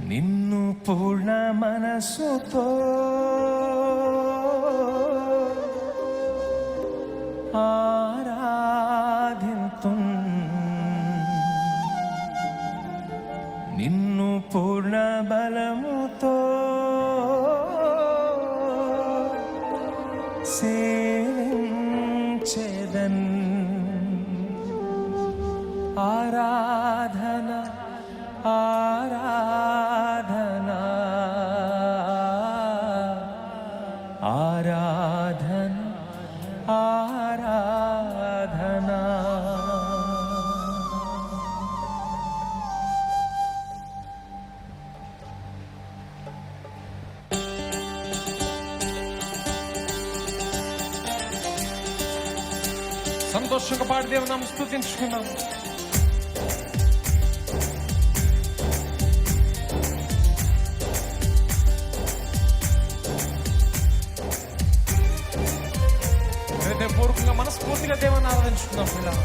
నిన్ను పూర్ణ మనసుతో ఆరాధింతుం, నిన్ను పూర్ణ బలముతో సేవించెదన్. ఆరాధన ఆరాధన ఆరాధన ఆరాధన. సంతోషంగా పాడి దేవుని నామమును స్తుతించుకున్నాం. హృదయపూర్వకంగా మనస్ఫూర్తిగా దేవుని ఆరాధించుకుందాం పిల్లలు.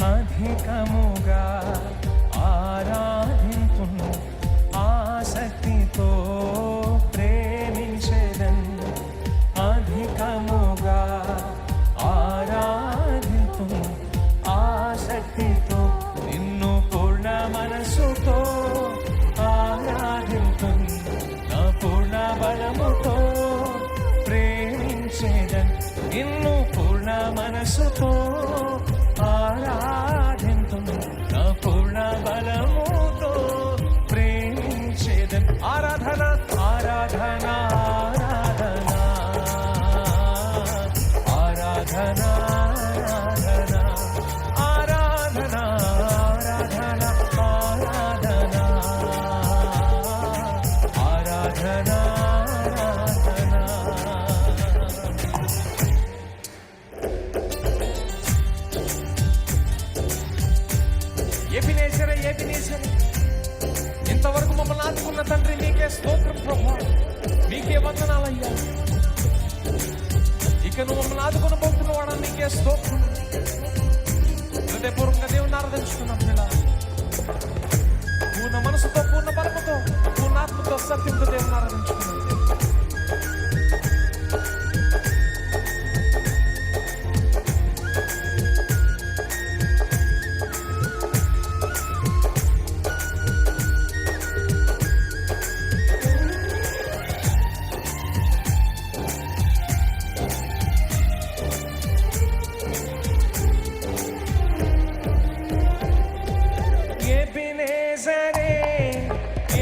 అధికముగా ఆరాధింతున్, ఆసక్తితో ప్రేమించెదన్. అధికముగా ఆరాధింతున్, ఆసక్తితో నిన్ను పూర్ణ మనసుతో ఆరాధింతున్. నా పూర్ణ బలముతో ప్రేమించెదన్. నిన్ను పూర్ణ మనసుతో ఆరాధింతును, నా పూర్ణ బలముతో ప్రేమించెదన్. ఆరాధన ఆరాధన ఆరాధన ఆరాధన ఆరాధన ఆరాధన ఆరాధన ఆరాధన ఆరాధన. ఎబినేజరే ఎబినేజరే, ఇంతవరకు మమ్మల్ని ఆదుకున్న తండ్రి నీకే స్తోత్రం ప్రభువా, నీకే వందనాలయ్యా. ఇక నువ్వు మమ్మల్ని ఆదుకుని పోతున్నవాడా నీకే స్తోత్రం. హృదయపూర్వకంగా దేవుని ఆరాధించుకున్నాం పిల్లలు. పూర్ణ మనసుతో, పూర్ణ బలముతో, పూర్ణాత్మతో, సత్యంతో దేవుని ఆరాధించుకున్నాం.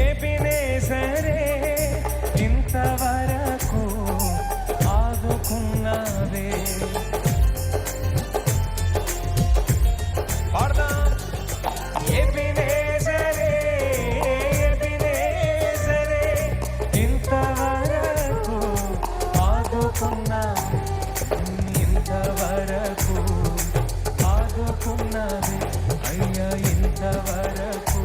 ఎబినేజరే, ఇంతవరకు ఆదుకున్నావే. పాడదాం. ఎబినేజరే ఎబినేజరే, ఇంతవరకు ఆదుకున్నావే. ఇంతవరకు ఆదుకున్నావే అయ్యా, ఇంతవరకు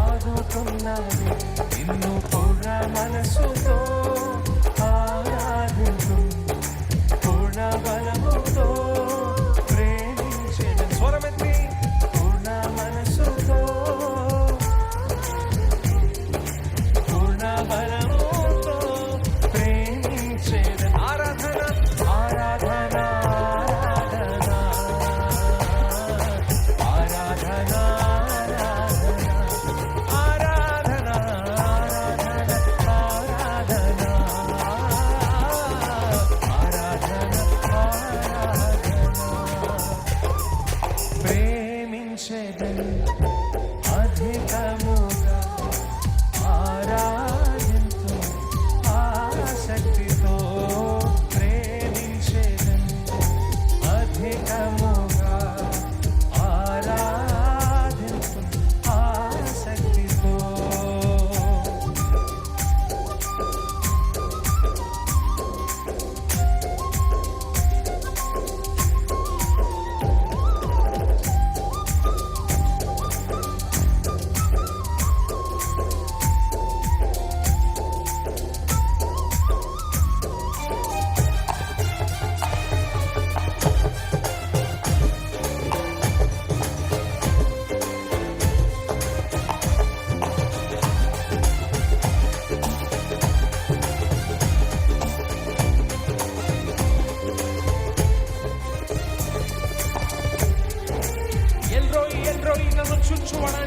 ఆదుకున్నావే. నిన్ను పూర్ణ మనసుతో ఆరాధించు, పూర్ణ బలముతో ప్రేమించెదన్. స్వరమెత్తి పూర్ణ మనసుతో, పూర్ణ బలముతో ప్రేమించెదన్. ఆరాధన ఆరాధన ఆరాధన ఆరాధన ఆరాధన ఆరాధన ఆరాధన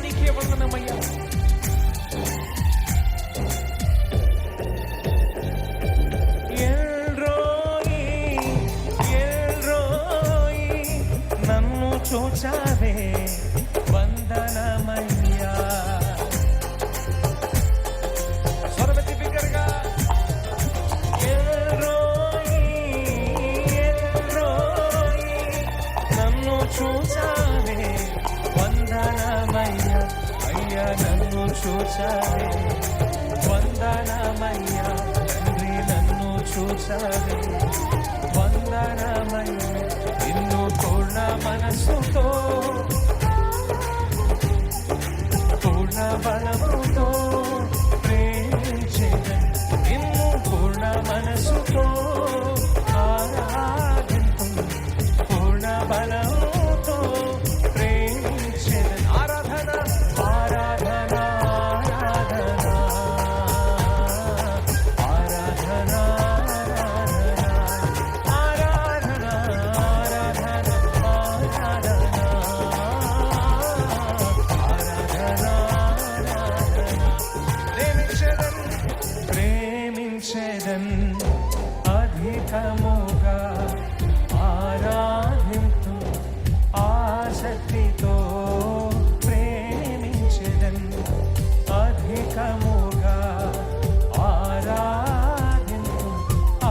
నీకే వందనమయ్యా. ఎల్రోయి ఎల్రోయి నన్ను చూచావే వందనమయ్యా. స్వరమెత్తి బిగ్గరగా ఎల్రోయి ఎల్రోయి నన్ను చూచావే వందనమయ్యా. అయ్యా నన్ను చూచావే వందనమయ్యా. తండ్రి నన్ను చూచావే వందనమయ్యా. నిన్ను పూర్ణ మనసుతో పూర్ణ బలముతో ప్రేమించెదను. నిన్ను పూర్ణ మనసుతో ఆరాధింతును. పూర్ణ బలముతో ప్రేమించెదను. ఆరాధన ఆరాధన ఆరాధన ఆరాధన ఆరాధన ప్రేమించెదన్ అధికముగా ఆరాధింతు ఆసక్తితో ప్రేమించెదన్ అధికముగా ఆరాధింతు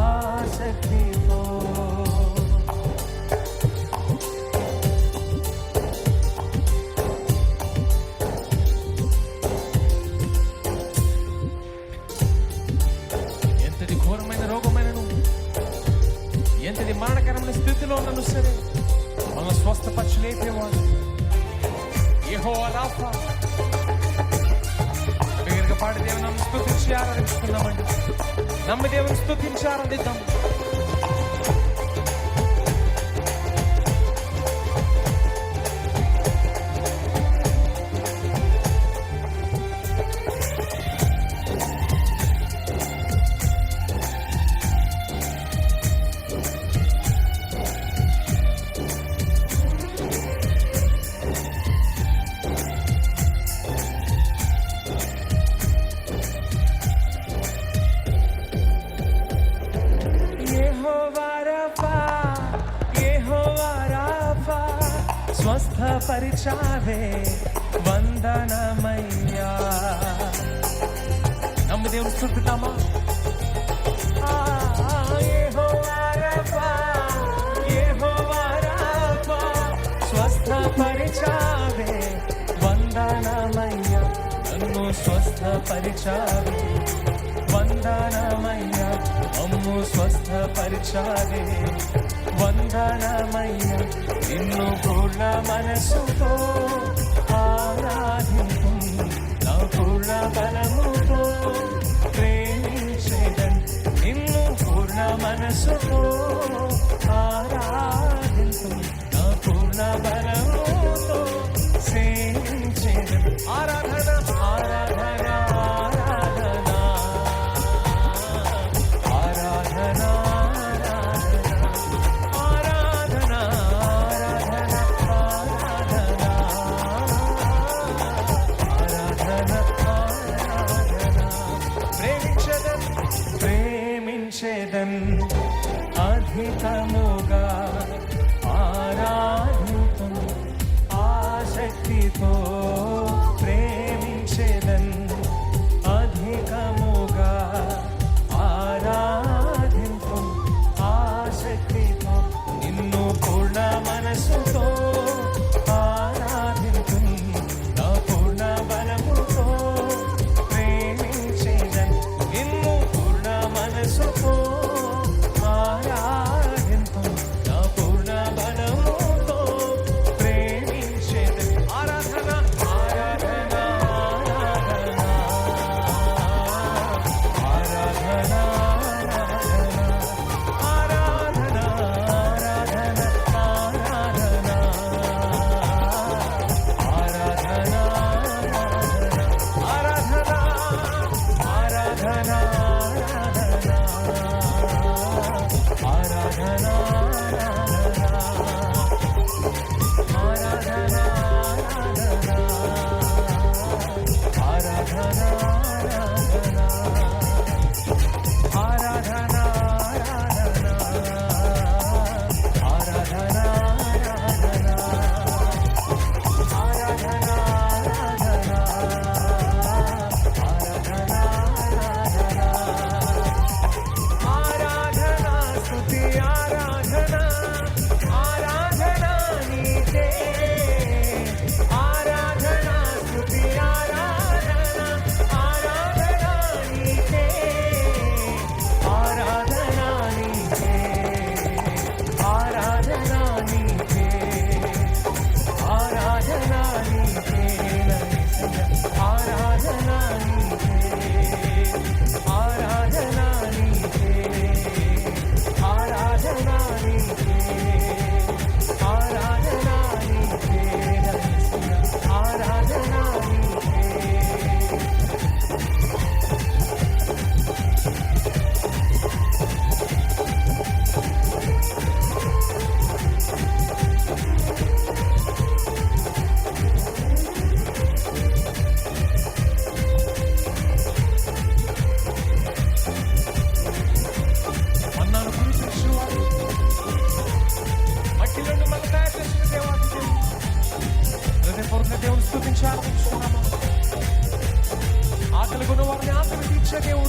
ఆసక్తితో. ఎంతటి ఘోరమైన రోగమైనను, ఎంతటి మరణకరమైన స్థితిలో ఉన్నను సరే మనం స్వస్థపరచి లేపేవాడు యెహోవా రాఫా. బిగ్గరగా పాడి దేవుని నామమును స్తుతించి ఆరాధించుకుందామండి. నమ్మి దేవుని స్తుతించి ఆరాధిద్దాం. స్వస్థపరిచావే వందనమయ్యా. నమ్మి దేవుని స్తుతిద్దామా? యెహోవా రాఫా యెహోవా రాఫా స్వస్థపరిచావే వందనమయ్యా. నన్ను స్వస్థపరిచావే వందనమయ్యా. అమ్ము స్వస్థపరిచావే వందనమయ్యా. నిన్ను పూర్ణ మనసుతో ఆరాధింతు నా పూర్ణ బలముతో ప్రేమించెదన్. నిన్ను పూర్ణ మనసుతో ఆరాధింతు నా పూర్ణ బలముతో సేవించెదన్. ఆరాధన ఆరాధన ఆరాధన ఆరాధన ఆరాధన ఆరాధన ఆరాధన. ప్రేమించెదన్ ప్రేమించెదన్ అధికము హృదయపూర్వక దేవుని స్తుతించి ఆరాధించుకున్నాము. ఆకలి కొన్న వారిని ఆకలి తీర్చే దేవుడు.